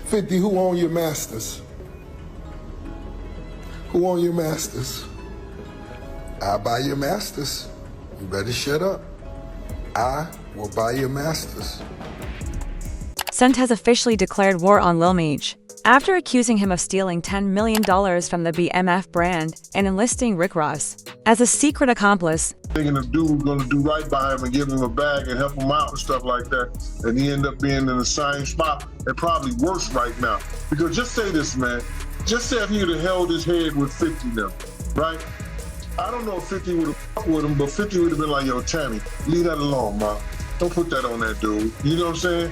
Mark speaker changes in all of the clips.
Speaker 1: 50, who own your masters? Who own your masters? I buy your masters. You better shut up. I will buy your masters.
Speaker 2: Cent has officially declared war on Lil Meech after accusing him of stealing $10 million from the BMF brand and enlisting Rick Ross as a secret accomplice.
Speaker 3: Thinking the dude was gonna do right by him and give him a bag and help him out and stuff like that, and he ended up being in the same spot and probably worse right now. Because just say this, man, just say if he would have held his head with 50 now, right? I don't know if 50 would have fucked with him, but 50 would have been like, yo, Tammy, leave that alone, ma. Don't put that on that dude. You know what I'm saying?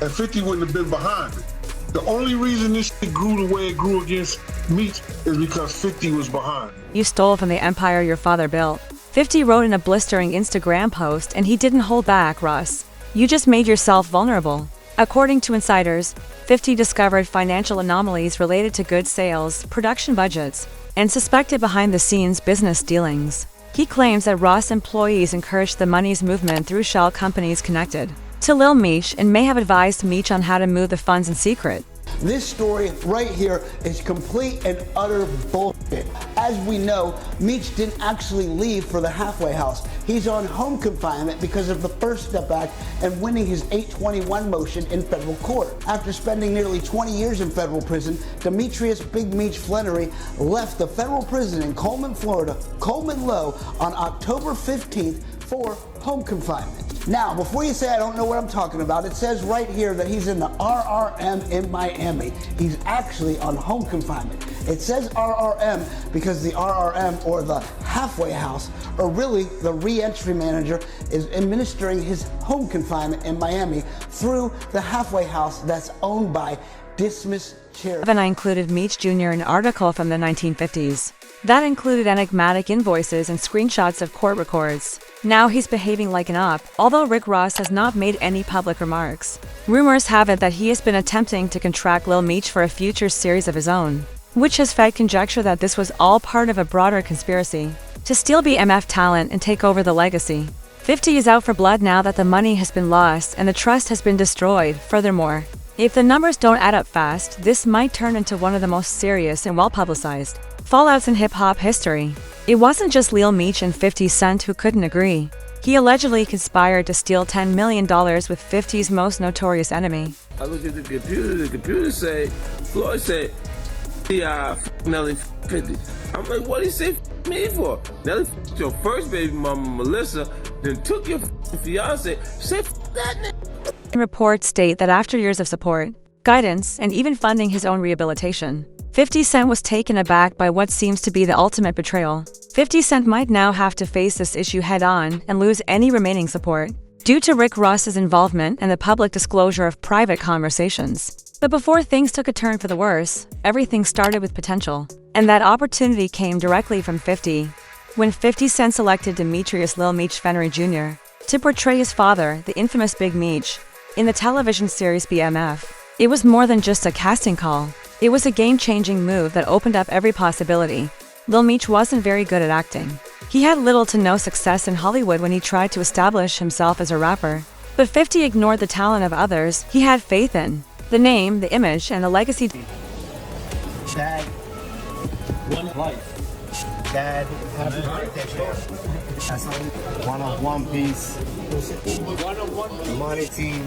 Speaker 3: And 50 wouldn't have been behind it. The only reason this shit grew the way it grew against Meech is because 50 was behind it.
Speaker 2: You stole from the empire your father built. 50 wrote in a blistering Instagram post, and he didn't hold back, Ross. You just made yourself vulnerable. According to insiders, 50 discovered financial anomalies related to goods sales, production budgets, and suspected behind-the-scenes business dealings. He claims that Ross employees encouraged the money's movement through shell companies connected to Lil Meech and may have advised Meech on how to move the funds in secret.
Speaker 4: This story right here is complete and utter bullshit. As we know, Meech didn't actually leave for the halfway house. He's on home confinement because of the First Step Act and winning his 821 motion in federal court. After spending nearly 20 years in federal prison, Demetrius Big Meech Flannery left the federal prison in Coleman, Florida, Coleman Low, on October 15th for home confinement. Now, before you say I don't know what I'm talking about, it says right here that he's in the RRM in Miami. He's actually on home confinement. It says RRM because the RRM, or the halfway house, or really the re-entry manager, is administering his home confinement in Miami through the halfway house that's owned by dismissed charity.
Speaker 2: I included Meech Jr. in an article from the 1950s. That included enigmatic invoices and screenshots of court records. Now he's behaving like an op, although Rick Ross has not made any public remarks. Rumors have it that he has been attempting to contract Lil Meech for a future series of his own, which has fed conjecture that this was all part of a broader conspiracy to steal BMF talent and take over the legacy. 50 is out for blood now that the money has been lost and the trust has been destroyed. Furthermore, if the numbers don't add up fast, this might turn into one of the most serious and well-publicized fallouts in hip-hop history. It wasn't just Lil Meech and 50 Cent who couldn't agree. He allegedly conspired to steal $10 million with 50's most notorious enemy.
Speaker 5: I look at the computer say, Floyd said, yeah, Nelly 50. I'm like, what did he say me for? Nelly your first baby mama, Melissa, then took your fiance, said that nigga.
Speaker 2: Reports state that after years of support, guidance, and even funding his own rehabilitation, 50 Cent was taken aback by what seems to be the ultimate betrayal. 50 Cent might now have to face this issue head-on and lose any remaining support due to Rick Ross's involvement and the public disclosure of private conversations. But before things took a turn for the worse, everything started with potential, and that opportunity came directly from 50. When 50 Cent selected Demetrius Lil Meech Flannery Jr. to portray his father, the infamous Big Meech, in the television series BMF, it was more than just a casting call. It was a game-changing move that opened up every possibility. Lil Meech wasn't very good at acting. He had little to no success in Hollywood when he tried to establish himself as a rapper. But 50 ignored the talent of others he had faith in. The name, the image, and the legacy.
Speaker 6: Dad, one life. Dad, happy birthday. That's one of One Piece. Money team.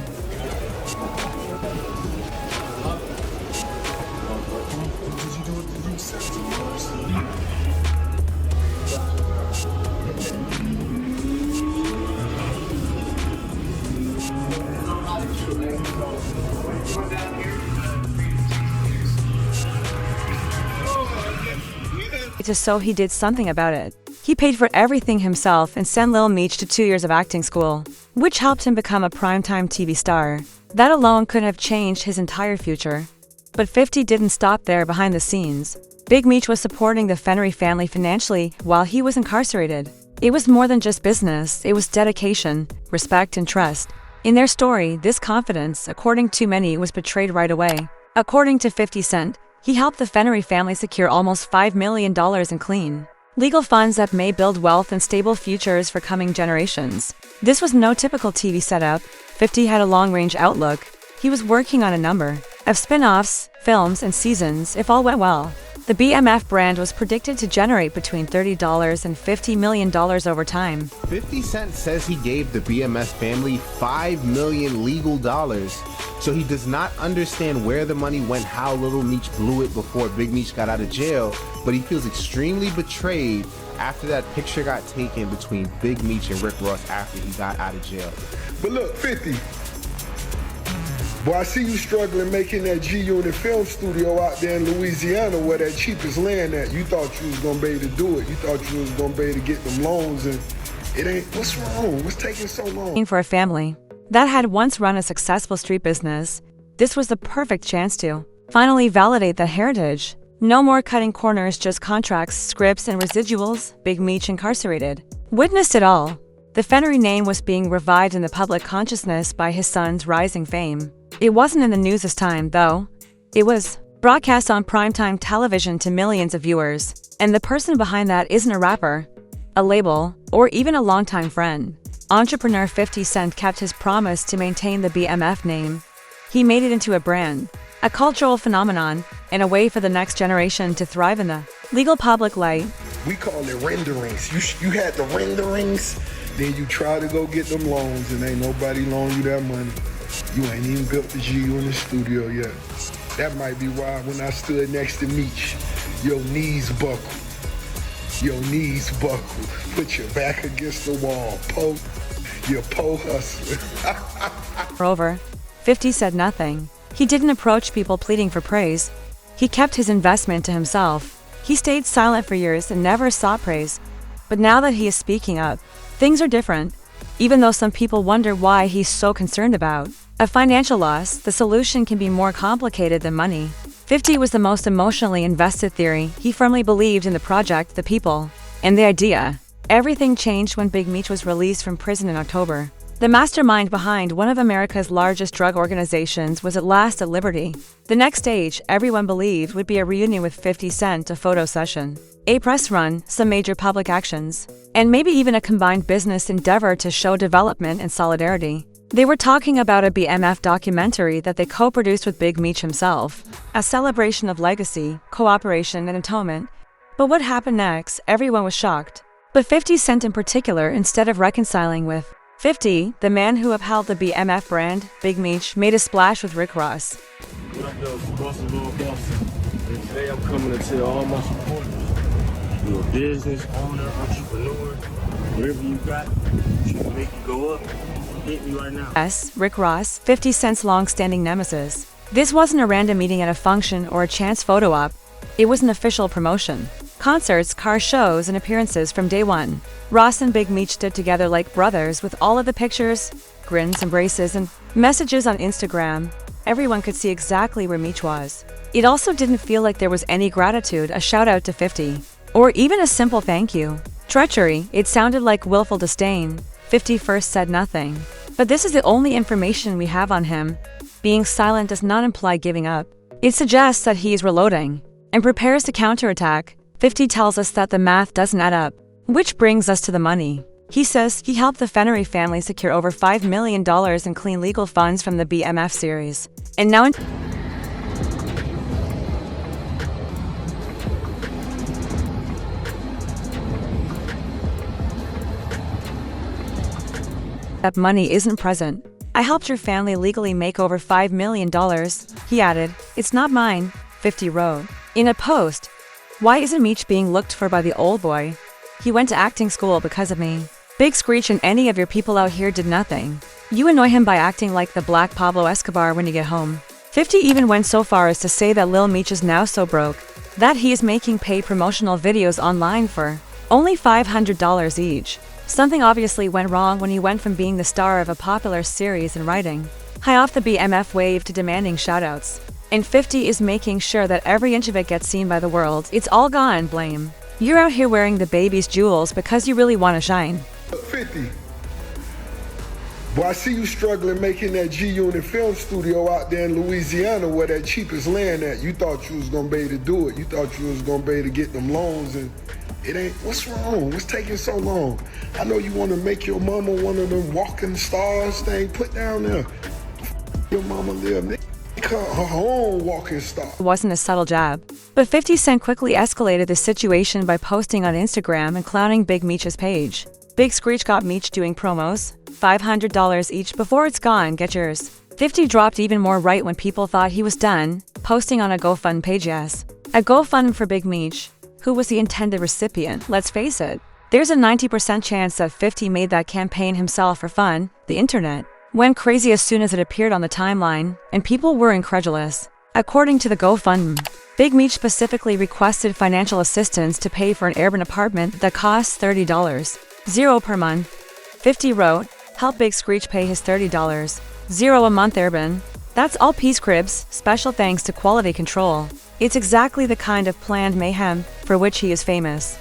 Speaker 2: So he did something about it. He paid for everything himself and sent Lil Meech to 2 years of acting school, which helped him become a primetime TV star. That alone could have changed his entire future. But 50 didn't stop there behind the scenes. Big Meech was supporting the Flannery family financially while he was incarcerated. It was more than just business, it was dedication, respect, and trust. In their story, this confidence, according to many, was betrayed right away. According to 50 Cent, he helped the Flannery family secure almost $5 million in clean, legal funds that may build wealth and stable futures for coming generations. This was no typical TV setup. 50 had a long-range outlook. He was working on a number. of spin-offs, films, and seasons if all went well. The BMF brand was predicted to generate between $30 and $50 million over time.
Speaker 7: 50 Cent says he gave the BMS family $5 million legal dollars, so he does not understand where the money went, how Lil Meech blew it before Big Meech got out of jail, but he feels extremely betrayed after that picture got taken between Big Meech and Rick Ross after he got out of jail.
Speaker 1: But look, 50. Boy, I see you struggling making that G-Unit film studio out there in Louisiana where that cheapest land at. You thought you was gonna be able to do it. You thought you was gonna be able to get them loans, and it ain't. What's wrong? What's taking so long?
Speaker 2: For a family that had once run a successful street business, this was the perfect chance to finally validate that heritage. No more cutting corners, just contracts, scripts, and residuals. Big Meech incarcerated witnessed it all. The Fennery name was being revived in the public consciousness by his son's rising fame. It wasn't in the news this time, though. It was broadcast on primetime television to millions of viewers, and the person behind that isn't a rapper, a label, or even a longtime friend. Entrepreneur 50 Cent kept his promise to maintain the BMF name. He made it into a brand, a cultural phenomenon, and a way for the next generation to thrive in the legal public light.
Speaker 1: We call it renderings. You had the renderings, then you try to go get them loans, and ain't nobody loan you that money. You ain't even built the G in the studio yet. That might be why when I stood next to Meech, your knees buckled. Your knees buckled. Put your back against the wall. You're hustler.
Speaker 2: Moreover, 50 said nothing. He didn't approach people pleading for praise. He kept his investment to himself. He stayed silent for years and never sought praise. But now that he is speaking up, things are different. Even though some people wonder why he's so concerned about a financial loss, the solution can be more complicated than money. 50 was the most emotionally invested theory. He firmly believed in the project, the people, and the idea. Everything changed when Big Meech was released from prison in October. The mastermind behind one of America's largest drug organizations was at last at liberty. The next stage, everyone believed, would be a reunion with 50 Cent, a photo session, a press run, some major public actions, and maybe even a combined business endeavor to show development and solidarity. They were talking about a BMF documentary that they co-produced with Big Meech himself, a celebration of legacy, cooperation, and atonement. But what happened next? Everyone was shocked. But 50 Cent in particular, instead of reconciling with 50, the man who upheld the BMF brand, Big Meech, made a splash with Rick Ross.
Speaker 5: What up, though? Boston, Lord Boston. And today I'm coming to tell all my supporters, you're a business owner, entrepreneur, whatever you got, to make you go up, hit me right now.
Speaker 2: Yes, Rick Ross, 50 Cent's long-standing nemesis. This wasn't a random meeting at a function or a chance photo op. It was an official promotion. Concerts, car shows, and appearances from day one. Ross and Big Meech stood together like brothers with all of the pictures, grins, embraces, and messages on Instagram. Everyone could see exactly where Meech was. It also didn't feel like there was any gratitude, a shout out to 50, or even a simple thank you. Treachery, it sounded like willful disdain. 50 first said nothing. But this is the only information we have on him. Being silent does not imply giving up. It suggests that he is reloading and prepares to counterattack. 50 tells us that the math doesn't add up. Which brings us to the money. He says he helped the Fennery family secure over $5 million in clean legal funds from the BMF series. And now that money isn't present. I helped your family legally make over $5 million, he added. It's not mine, 50 wrote. In a post, why isn't Meech being looked for by the old boy? He went to acting school because of me. Big Screech and any of your people out here did nothing. You annoy him by acting like the Black Pablo Escobar when you get home. 50 even went so far as to say that Lil Meech is now so broke that he is making paid promotional videos online for only $500 each. Something obviously went wrong when he went from being the star of a popular series and writing high off the BMF wave to demanding shoutouts. And 50 is making sure that every inch of it gets seen by the world. It's all gone, blame. You're out here wearing the baby's jewels because you really want to shine.
Speaker 1: 50. Boy, I see you struggling making that G-Unit film studio out there in Louisiana where that cheapest land at. You thought you was gonna be able to do it. You thought you was gonna be able to get them loans, and it ain't. What's wrong? What's taking so long? I know you want to make your mama one of them walking stars thing. Put down there. Your mama live, nigga. Her own walking stock.
Speaker 2: Wasn't a subtle jab. But 50 Cent quickly escalated the situation by posting on Instagram and clowning Big Meech's page. Big Screech got Meech doing promos, $500 each before it's gone, get yours. 50 dropped even more right when people thought he was done, posting on a GoFund page. Yes, a GoFund for Big Meech, who was the intended recipient. Let's face it, there's a 90% chance that 50 made that campaign himself for fun. The internet went crazy as soon as it appeared on the timeline, and people were incredulous. According to the GoFundMe, Big Meech specifically requested financial assistance to pay for an urban apartment that costs $30.00 per month. 50 wrote, help Big Screech pay his $30.00 a month urban. That's all peace cribs, special thanks to quality control. It's exactly the kind of planned mayhem for which he is famous.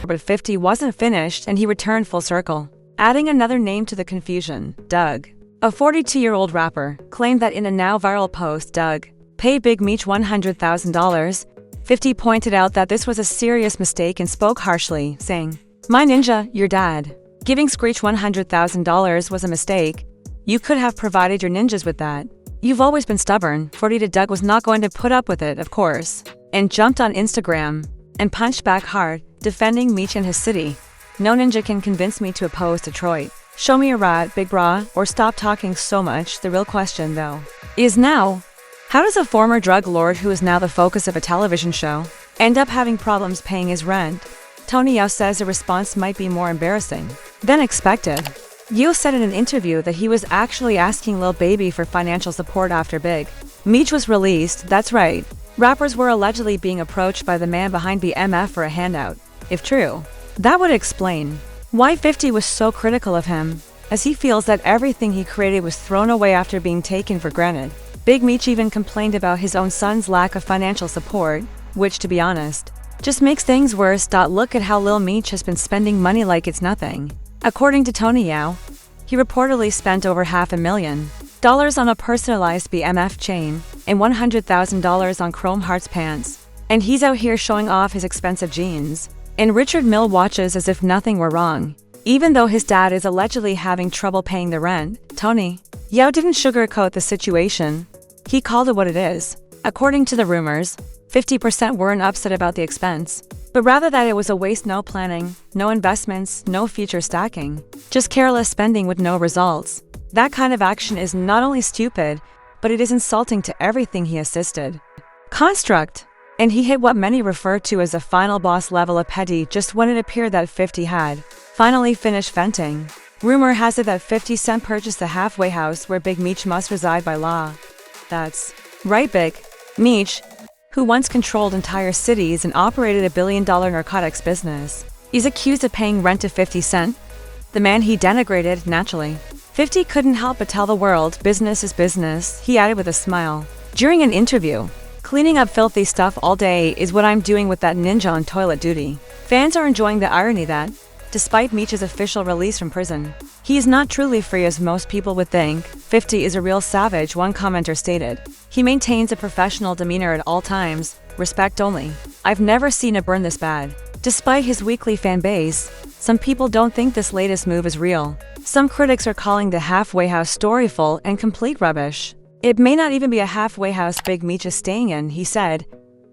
Speaker 2: But 50 wasn't finished and he returned full circle, adding another name to the confusion. Doug, a 42-year-old rapper, claimed that in a now viral post, Doug paid Big Meech $100,000. 50 pointed out that this was a serious mistake and spoke harshly, saying, "My ninja, your dad. Giving Screech $100,000 was a mistake. You could have provided your ninjas with that. You've always been stubborn." 40 to Doug was not going to put up with it, of course, and jumped on Instagram and punched back hard, defending Meech and his city. "No ninja can convince me to oppose Detroit. Show me a rat, big bra, or stop talking so much." The real question, though, is now, how does a former drug lord who is now the focus of a television show end up having problems paying his rent? Tony Yao says the response might be more embarrassing than expected. Yao said in an interview that he was actually asking Lil Baby for financial support after Big Meech was released. That's right. Rappers were allegedly being approached by the man behind BMF for a handout. If true, that would explain why 50 was so critical of him, as he feels that everything he created was thrown away after being taken for granted. Big Meech even complained about his own son's lack of financial support, which, to be honest, just makes things worse. Look at how Lil Meech has been spending money like it's nothing. According to Tony Yao, he reportedly spent over $500,000 on a personalized BMF chain and $100,000 on Chrome Hearts pants. And he's out here showing off his expensive jeans and Richard Mille watches as if nothing were wrong. Even though his dad is allegedly having trouble paying the rent, Tony Yao didn't sugarcoat the situation. He called it what it is. According to the rumors, 50% weren't upset about the expense, but rather that it was a waste. No planning, no investments, no future stacking, just careless spending with no results. That kind of action is not only stupid, but it is insulting to everything he assisted. Construct. And he hit what many refer to as a final boss level of petty just when it appeared that 50 had finally finished venting. Rumor has it that 50 Cent purchased the halfway house where Big Meech must reside by law. That's right, Big Meech, who once controlled entire cities and operated a billion-dollar narcotics business, is accused of paying rent to 50 Cent, the man he denigrated. Naturally, 50 couldn't help but tell the world, business is business, he added with a smile. During an interview, "Cleaning up filthy stuff all day is what I'm doing with that ninja on toilet duty." Fans are enjoying the irony that, despite Meech's official release from prison, he is not truly free as most people would think. 50 is a real savage, one commenter stated. He maintains a professional demeanor at all times, respect only. "I've never seen a burn this bad." Despite his weekly fan base, some people don't think this latest move is real. Some critics are calling the halfway house story full and complete rubbish. "It may not even be a halfway house Big Meech is staying in," he said,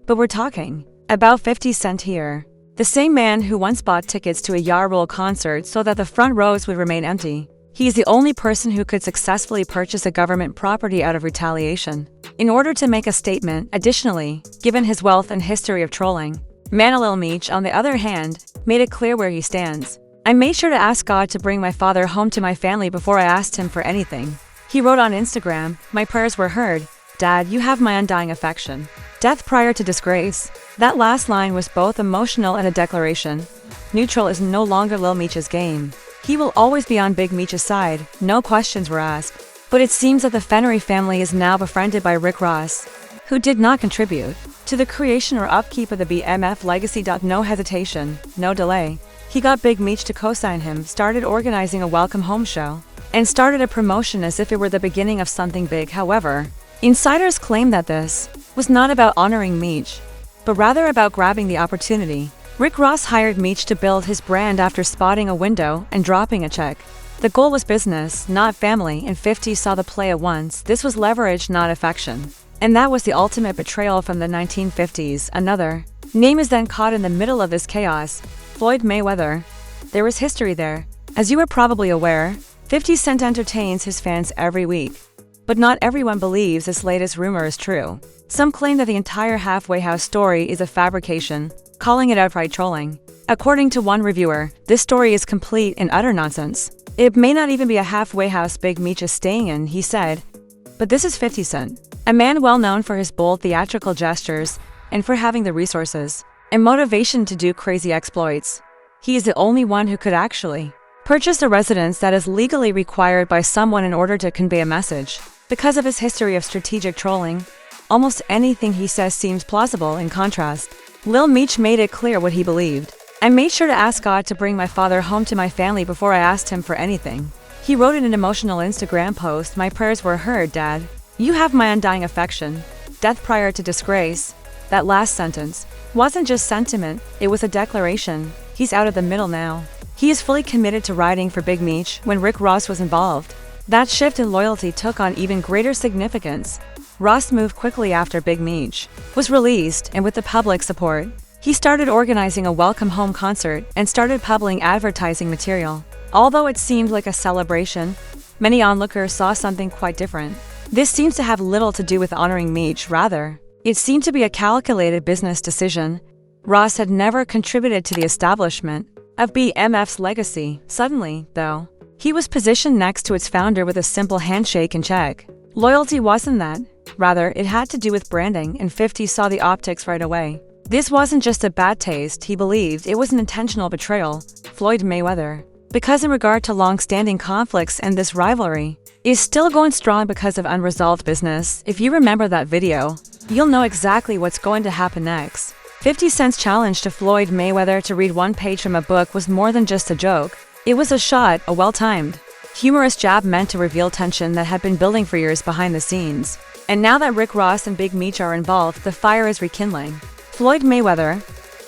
Speaker 2: "but we're talking about 50 Cent here. The same man who once bought tickets to a Ja Rule concert so that the front rows would remain empty. He is the only person who could successfully purchase a government property out of retaliation in order to make a statement." Additionally, given his wealth and history of trolling, Lil Meech, on the other hand, made it clear where he stands. "I made sure to ask God to bring my father home to my family before I asked him for anything." He wrote on Instagram, "My prayers were heard. Dad, you have my undying affection. Death prior to disgrace." That last line was both emotional and a declaration. Neutral is no longer Lil Meech's game. He will always be on Big Meech's side, no questions were asked. But it seems that the Fennery family is now befriended by Rick Ross, who did not contribute to the creation or upkeep of the BMF legacy. No hesitation, no delay. He got Big Meech to co-sign him, started organizing a welcome home show, and started a promotion as if it were the beginning of something big. However, insiders claim that this was not about honoring Meech, but rather about grabbing the opportunity. Rick Ross hired Meech to build his brand after spotting a window and dropping a check. The goal was business, not family, and 50 saw the play at once. This was leverage, not affection. And that was the ultimate betrayal from the 1950s. Another name is then caught in the middle of this chaos: Floyd Mayweather. There was history there. As you are probably aware, 50 Cent entertains his fans every week. But not everyone believes this latest rumor is true. Some claim that the entire Halfway House story is a fabrication, calling it outright trolling. According to one reviewer, this story is complete and utter nonsense. It may not even be a halfway house Big Meech is staying in, he said. But this is 50 Cent, a man well known for his bold theatrical gestures and for having the resources and motivation to do crazy exploits. He is the only one who could actually purchase a residence that is legally required by someone in order to convey a message. Because of his history of strategic trolling, almost anything he says seems plausible. In contrast, Lil Meech made it clear what he believed. I made sure to ask God to bring my father home to my family before I asked him for anything. He wrote in an emotional Instagram post, "My prayers were heard, Dad. You have my undying affection. Death prior to disgrace." That last sentence wasn't just sentiment, it was a declaration. He's out of the middle now. He is fully committed to riding for Big Meech. When Rick Ross was involved, that shift in loyalty took on even greater significance. Ross moved quickly after Big Meech was released, and with the public support, he started organizing a welcome home concert and started publishing advertising material. Although it seemed like a celebration, many onlookers saw something quite different. This seems to have little to do with honoring Meech, rather, it seemed to be a calculated business decision. Ross had never contributed to the establishment of BMF's legacy. Suddenly, though, he was positioned next to its founder with a simple handshake and check. Loyalty wasn't that. Rather, it had to do with branding, and 50 saw the optics right away. This wasn't just a bad taste, he believed it was an intentional betrayal. Floyd Mayweather, because in regard to long-standing conflicts and this rivalry, is still going strong because of unresolved business. If you remember that video, you'll know exactly what's going to happen next. 50 Cent's challenge to Floyd Mayweather to read one page from a book was more than just a joke. It was a shot, a well-timed, humorous jab meant to reveal tension that had been building for years behind the scenes. And now that Rick Ross and Big Meech are involved, the fire is rekindling. Floyd Mayweather,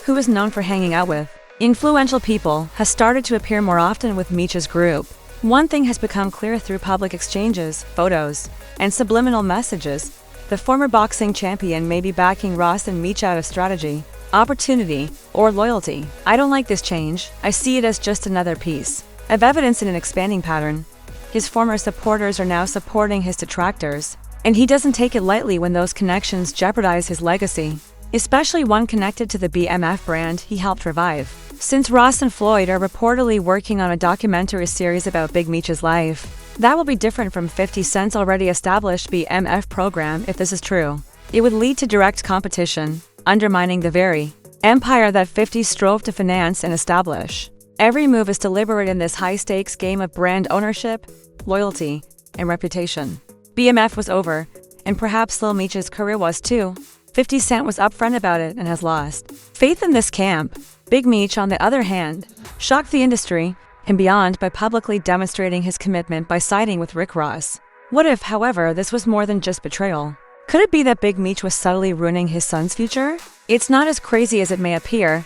Speaker 2: who is known for hanging out with influential people, has started to appear more often with Meech's group. One thing has become clear through public exchanges, photos, and subliminal messages. The former boxing champion may be backing Ross and Meech out of strategy, opportunity, or loyalty. I don't like this change. I see it as just another piece of evidence in an expanding pattern. His former supporters are now supporting his detractors, and he doesn't take it lightly when those connections jeopardize his legacy, especially one connected to the BMF brand he helped revive. Since Ross and Floyd are reportedly working on a documentary series about Big Meech's life, that will be different from 50 Cent's already established BMF program. If this is true, it would lead to direct competition, undermining the very empire that 50 strove to finance and establish. Every move is deliberate in this high-stakes game of brand ownership, loyalty, and reputation. BMF was over, and perhaps Lil Meech's career was too. 50 Cent was upfront about it and has lost faith in this camp. Big Meech, on the other hand, shocked the industry and beyond by publicly demonstrating his commitment by siding with Rick Ross. What if, however, this was more than just betrayal? Could it be that Big Meech was subtly ruining his son's future? It's not as crazy as it may appear,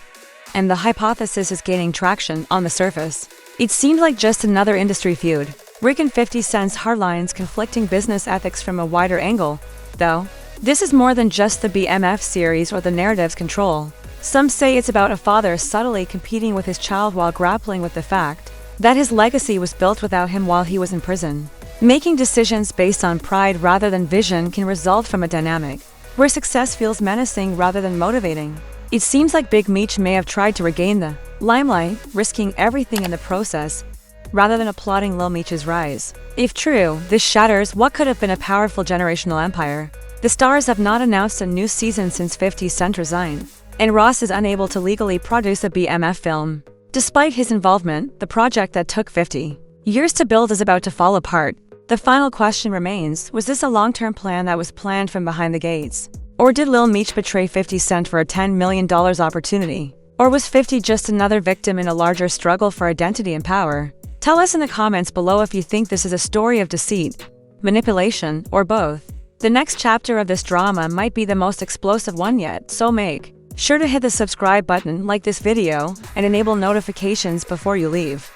Speaker 2: and the hypothesis is gaining traction on the surface. It seemed like just another industry feud. Rick and 50 Cent's hardlines conflicting business ethics from a wider angle, though. This is more than just the BMF series or the narrative's control. Some say it's about a father subtly competing with his child while grappling with the fact that his legacy was built without him while he was in prison. Making decisions based on pride rather than vision can result from a dynamic where success feels menacing rather than motivating. It seems like Big Meech may have tried to regain the limelight, risking everything in the process, rather than applauding Lil Meech's rise. If true, this shatters what could have been a powerful generational empire. The stars have not announced a new season since 50 Cent resigned, and Ross is unable to legally produce a BMF film. Despite his involvement, the project that took 50 years to build is about to fall apart. The final question remains, was this a long-term plan that was planned from behind the gates? Or did Lil Meech betray 50 Cent for a $10 million opportunity? Or was 50 just another victim in a larger struggle for identity and power? Tell us in the comments below if you think this is a story of deceit, manipulation, or both. The next chapter of this drama might be the most explosive one yet, so make sure to hit the subscribe button, like this video, and enable notifications before you leave.